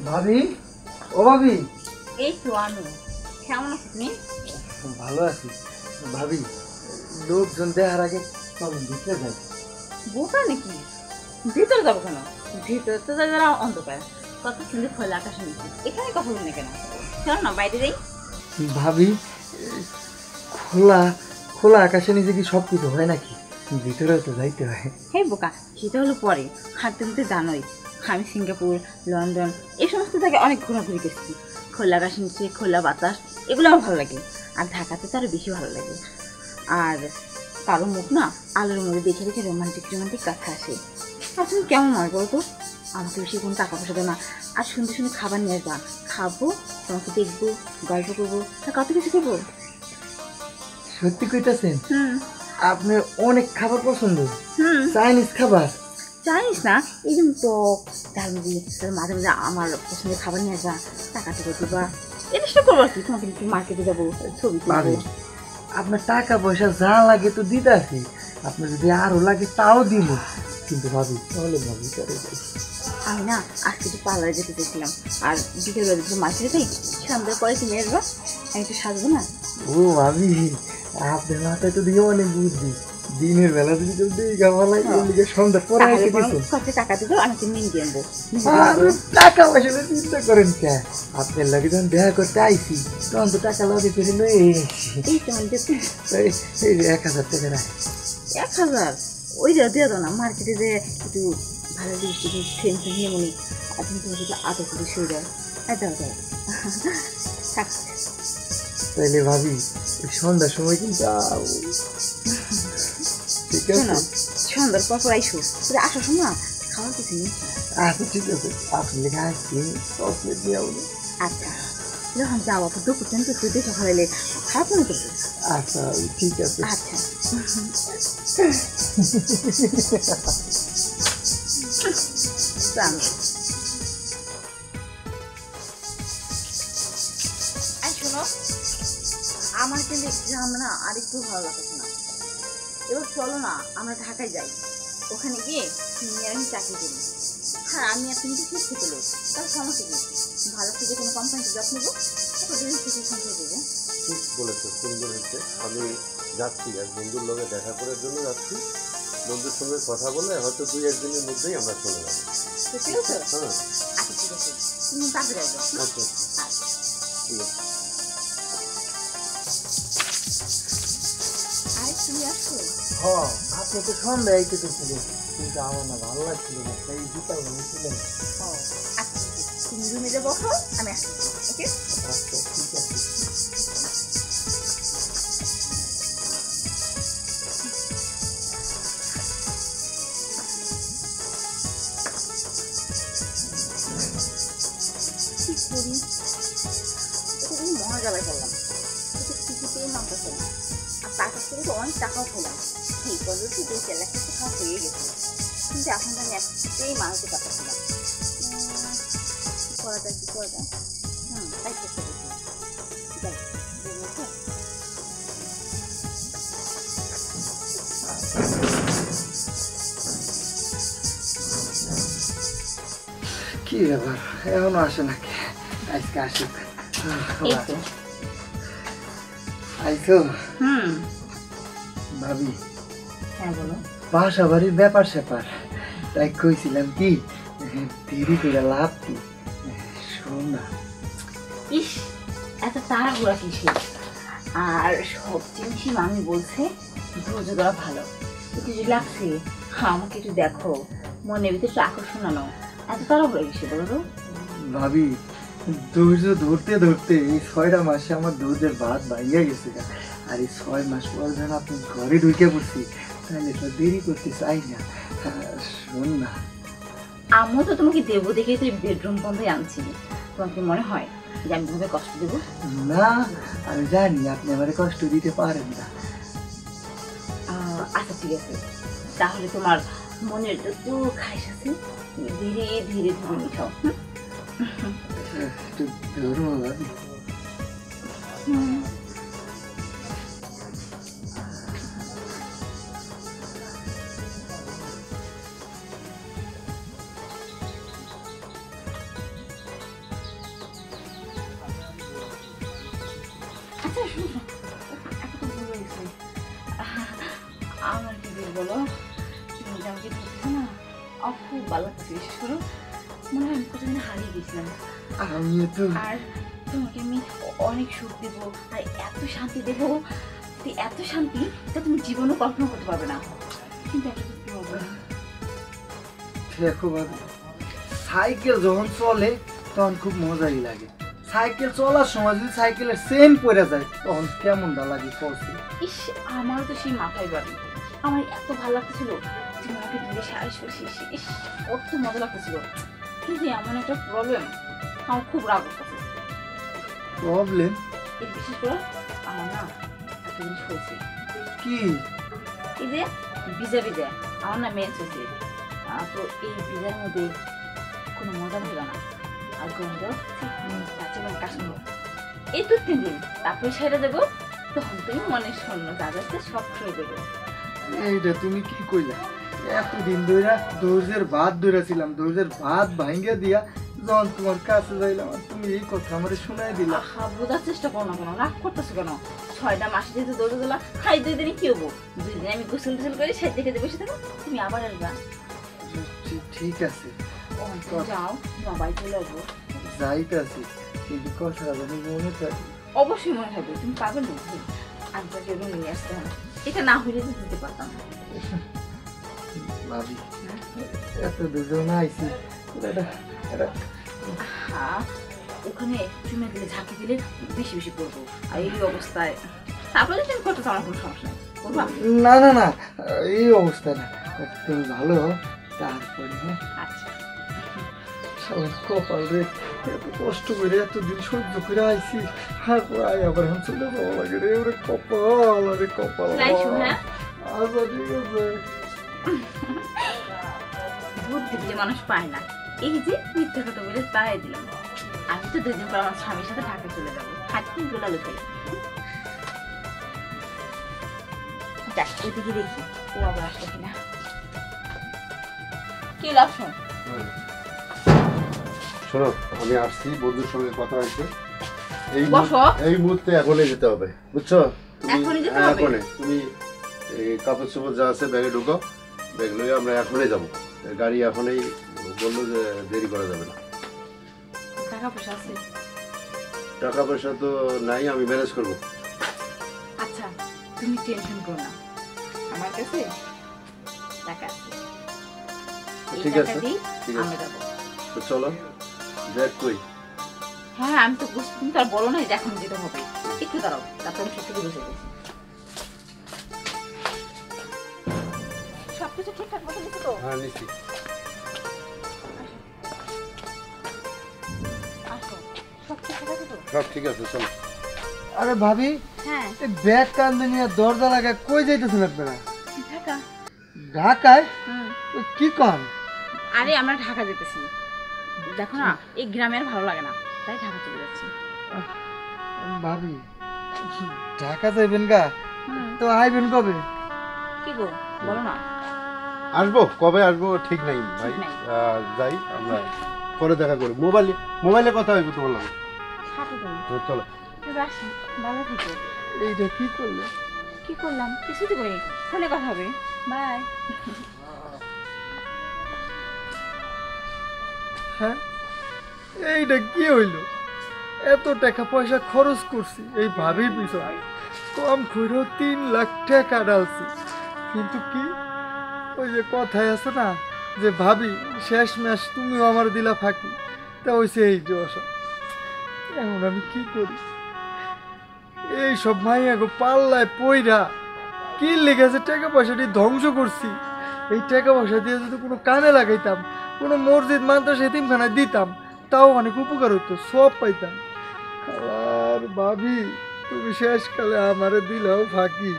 ভাবি, ও ভাবি। এই তো আমি। কেমন আছো তুমি? ভালো আছি ভাবি। লোকজন দেখার আগে চলুন ভিতরে যাই। বোকা নাকি? ভিতরে যাবো কেন? ভিতরে তো যারা অন্ধকার, কত সুন্দর খোলা আকাশ নিচ্ছি, এখানে কথা বলি না কেন? চলো না বাইরে যাই। ভাবি, খোলা খোলা আকাশের নিচে কি সব কিছু হয় নাকি? ভিতরে তো যাইতে হয়। হ্যাঁ বোকা, সেটা হলো পরে। আর তুমি তো জানোই আমি সিঙ্গাপুর, লন্ডন এই সমস্ত জায়গায় অনেক ঘোরাঘুরি করছি। খোলা আকাশ নিচে খোলা বাতাস, এগুলো আমার ভালো লাগে। আর ঢাকাতে তো আরও বেশি ভালো লাগে। আর কারো মুখ না আলোর মধ্যে দেখে দেখে রোমান্টিক রোমান্টিক কথা আসে। আর তুমি কেমন মনে করো তো? আমাকে বেশি কোনো টাকা পয়সা দেয় না, আর সুন্দর সুন্দর খাবার নিয়ে আসবা, খাবো, তোমাকে দেখবো, গল্প করবো, আর কত কিছু করবো। সত্যি কইতাছেন? হুম। আপনার অনেক খাবার পছন্দ? হুম। চাইনিজ খাবার? জানিস না, এই যেমন টক ডাল দিয়ে মাঝে মাঝে আমার পছন্দের খাবার নিয়ে আসবা, টাকা টাকা দিবা, এই জিনিসটা করবো আর কি। তোমাকে একটু মার্কেটে যাবো, ছবি তুলবো। আপনার টাকা পয়সা যা লাগে তো দিতে আসি, আপনার যদি আরো লাগে তাও দিব, কিন্তু ভাবি তাহলে ভাবি করে যাই। আমি না আজকে একটু পার্লারে যেতে চেয়েছিলাম, আর বিকেলবেলা একটু মার্কেটে যাই, সন্ধ্যার পরে তুমি আসবা, আমি একটু সাজবো না? ও ভাবি, আপনার মাথায় তো দিয়ে অনেক বুদ্ধি। দিনের বেলা যদি কেউ দেখা ভালো লাগে, সন্ধ্যার পরে এসে কিছু কত টাকা দিবো, আমি একটু মেহেন্দি আনবো। টাকা পয়সা চিন্তা করেন কে? আপনার লাগে যখন দেখা করতে আইসি তখন তো টাকা লাগে ফেরে নয়। এই তোমার দেখতে 1,000 টাকা রাখ। 1,000? ওই দিয়ে দাও না, মার্কেটে যে একটু ভালো লিপস্টিক ফ্রেন্ড নিয়ে মনে, আর তুমি তোমার যদি আদর করে শুয়ে যায়, দাও দাও থাক। তাইলে ভাবি সন্ধ্যার সময় কিন্তু ঠিক আছে? সন্ধ্যার পর আইসো, আসার সময় খাওয়ার কিছু নেই। আচ্ছা ঠিক আছে, আপনি লেখা আসছি চকলেট নিয়ে যাবো। আচ্ছা, যখন যাওয়া তো দুপুর টাইম তো দেখে খাওয়াইলে খারাপ মনে করবো। আচ্ছা ঠিক আছে। আচ্ছা শোনো, আমার কিন্তু এক্সাম না আর একটু ভালো লাগছে না। এবার চলো না আমরা ঢাকায় যাই, ওখানে গিয়ে তুমি আর আমি চাকরি করি। হ্যাঁ, আমি আর তুমি তো শিক্ষিত লোক, তার সমস্যা কি? ভালো থেকে কোনো কোম্পানিতে জব নেবো, তারপর দিন থেকে সংসার দেবো। ঠিক বলেছো, সুন্দর হয়েছে। আমি যাচ্ছি, এক বন্ধুর লোকে দেখা করার জন্য যাচ্ছি। বন্ধুর সঙ্গে কথা বলে হয়তো 2-1 দিনের মধ্যেই আমরা চলে যাবো। ঠিক আছে? হ্যাঁ আচ্ছা ঠিক আছে, তুমি তাড়াতাড়ি আসবে। আচ্ছা আচ্ছা ঠিক আছে। আরে তুমি আসো। হ্যাঁ, আপনি তো সন্ধ্যা আইতেছিলেন, কিন্তু আমার না ভালো লাগছিল না, তাই জুতা বলেছিলেন। ও আচ্ছা, তুমি রুমে যাবো, আমি আসছি। ওকে আচ্ছা ঠিক আছে। ঠিক করি, এটা খুব মহাজালায় করলাম, এটা কিছুতেই মানতেছে না। আর তার কাছ থেকে তো অনেক টাকাও পেলাম, এই পদ্ধতি 2-4 লাখ টাকা খাওয়া হয়ে গেছে, কিন্তু এখন তো আমি একটাই মানুষের টাকা ছিলাম। করা যায়, কি করা যায়? তাই চেষ্টা করছি। যাই বলবো। কি ব্যাপার, এখনো আসে নাকি? আজকে আসুক। এই তো। আইসো হুম, ভাবি, হ্যাঁ বলো। বাসা বাড়ির ব্যাপার স্যাপার, তাই কইছিলাম কি দেরি করে লাভ কি? শোন না, ইস, এত তাড়াহুড়া কিসের? আর সব জিনিসই মামি বলছে ধৈর্য ধরা ভালো। একটু যে লাগছে, আমাকে একটু দেখো, মনের ভিতরে একটু আকর্ষণ আনো। এত তাড়াহুড়া কিসে বলো তো? ভাবি ধৈর্য ধরতে ধরতে এই 6টা মাসে আমার ধৈর্যের বাদ বাইয়া গেছে। আর এই 6 মাস পর যখন আপনি ঘরে ঢুকে পড়ছি, তাহলে তো দেরি করতে চাই না। শোন না, আমিও তো তোমাকে দেবো দেখে তো বেডরুম বন্ধই আনছি। তোমার কি মনে হয় যে আমি তোমাকে কষ্ট দেবো? না, আমি জানি আপনি আমার কষ্ট দিতে পারেন না। আচ্ছা ঠিক আছে, তাহলে তোমার মনের যত খাইশ আছে ধীরে ধীরে ধরে মিঠাও। একটু ধরো ভাবি। এখন তো ভুল হয়েছে। আমার কি বল বলো, তুমি যে আমাকে ধরতেছো না, আমার খুব ভালো লাগছে। বিশেষ করে মনে হয় আমি কতদিন হারিয়ে গেছিলাম। আমি তো আর তোমাকে আমি অনেক সুখ দেবো আর এত শান্তি দেবো, এত শান্তি তা তুমি জীবনও কল্পনা করতে পারবে না। কিন্তু একটা তো প্রবলেম। দেখো ভাবি, সাইকেল যখন চলে তখন খুব মজাই লাগে। সাইকেল চলার সময় যদি সাইকেলের চেন পড়ে যায় তখন কেমনটা লাগে পড়ছে। ইস, আমারও তো সেই মাথায় বাড়ি। আমার এত ভালো লাগতেছিল, তুমি আমাকে দূরে সারিস করছিস, ইস কত মজা লাগতেছিল। কিন্তু এমন একটা প্রবলেম, আমার খুব রাগ করতেছে। প্রবলেম এই বিশেষ করে আমার না একটা জিনিস হয়েছে। কি? এই যে ভিজা ভিজা আমার না মেন্স হয়েছে। তো এই ভিজার মধ্যে কোনো মজা হবে না, আর গন্ধ কাছে মানে কাশ্মীর। এই 2-3 দিন, তারপরে সেটা দেবো, তখন তুমি মনে শূন্য যা যাচ্ছে সব সয়ে দেবো। এইটা তুমি কি কইলা? এতদিন ধরে ধৈর্যের ভাত ধরেছিলাম, ধৈর্যের ভাত ভাঙ্গে দিয়া যখন তোমার কাছে যাইলাম আর তুমি এই কথা আমার শোনাই দিলা। বোঝার চেষ্টা করো না, কেন রাগ করতেছো কেন? 6টা মাস যেহেতু দৌড়ে দিলা, খাই 2 দিনে কি হবো? 2 দিনে আমি গোসল টোসল করে সেদ্ধ খেতে বসে থাকো, তুমি আবার আসবা। ঠিক আছে, তুমি যাও, তোমার বাড়ি চলে আসবো। যাইতাছি, কিন্তু কথাটা যদি মনে থাকে। অবশ্যই মনে থাকবে, তুমি পাবে না একবার জন্য নিয়ে আসতে হবে। এটা না হইলে তো দিতে পারতাম না। ভাবি এত দুজন আইছি, হ্যাঁ, ওখানে চুমে দিলে ঝাঁকি দিলে বেশি বেশি করবো। আর এই অবস্থায় তারপরে তুমি করতে তো আমার কোনো সমস্যা নেই, করবা? না না না, এই অবস্থা না, তুমি ভালো হও তারপরে। হ্যাঁ আচ্ছা, সবার কপাল রে, এত কষ্ট করে এতদিন সহ্য করে আইছি, হ্যাঁ আবার এখন চলে যাওয়া লাগে রে। ওরে কপাল, আরে কপাল। রাইসু, হ্যাঁ? আচ্ছা ঠিক আছে। বুদ্ধি দিলে মানুষ পায় না। এই যে মিথ্যা কথা বলে তাই দিলাম। আমি তো 2 দিন পর আমার স্বামীর সাথে ঢাকা চলে যাবো, হাঁটতে গোলা লুকাই। দেখ ওইদিকে দেখি ও আবার আসলো কিনা। কি লাভ শোন, শোনো, আমি আসছি, বন্ধুর সঙ্গে কথা হয়েছে। বসো। এই মুহূর্তে এখনই যেতে হবে, বুঝছো? এখনই যেতে হ্যাঁ, হবে? এখনই। তুমি এই কাপড় চোপড় যা আছে ব্যাগে ঢুকো, ব্যাগ লইয়ে আমরা এখনই যাবো। গাড়ি এখনই বললো যে দেরি করা যাবে না। টাকা পয়সা আছে? টাকা পয়সা তো নাই, আমি ম্যানেজ করবো। আচ্ছা, তুমি টেনশন করো না, আমার কাছে টাকা আছে। এই ঠিক টাকা আছে, দিয়ে ঠিক আমি আছে। যাবো। তো চলো, ব্যাগ কই? হ্যাঁ, আমি তো বুঝছি, তুমি তো আর বলো না যে এখন যেতে হবে। একটু দাঁড়াও, তারপর আমি সত্যি বসে গেছি। সবকিছু ঠিকঠাক মতো নিচ্ছি তো? হ্যাঁ, নিচ্ছি। আসো, সব ঠিকঠাক আছে তো? সব ঠিক আছে, চলো। আরে ভাবি, হ্যাঁ, এই ব্যাগ কান্দে নিয়ে দরজা লাগায় কই যাইতেছেন আপনারা? ঢাকা। ঢাকায়? হুম। কি কন? আরে আমরা ঢাকা যেতেছি। দেখো না, এই গ্রামে আর ভালো লাগে না, তাই ঢাকা চলে যাচ্ছি। ভাবি ঢাকা যাইবেন গা? হুম। তো আইবেন কবে? কি গো, বলো না। আসবো, কবে আসবো ঠিক নাই ভাই। ঠিক নাই। যাই, আমরা পরে দেখা করি। মোবাইলে কথা হইব তোমার লাগে। হাঁটো তুমি। চলো। এবার আসি, ভালো থেকো। এইটা কি করলে? কি করলাম? কিছুই তো করি, ফোনে কথা হবে। বাই। হ্যাঁ, এইটা কি হইল? এত টাকা পয়সা খরচ করছি এই ভাবির পিছনে, কম করেও 3 লাখ টাকা ডালছি, কিন্তু কি ওই যে কথায় আছে না যে ভাবি শেষ ম্যাচ তুমিও আমার দিলা ফাঁকি, তা হইছে এই যে অসা। এখন আমি কি করি? এই সব মাইয়া গো পাল্লায় পইরা কি লেগেছে টাকা পয়সাটি ধ্বংস করছি। এই টাকা পয়সা দিয়ে যদি কোনো কানে লাগাইতাম, কোনো মসজিদ মাদ্রাসা এতিমখানায় দিতাম, তাও অনেক উপকার হতো, সব পাইতাম। আর ভাবি তুমি শেষকালে আমারে দিলাও ফাঁকি।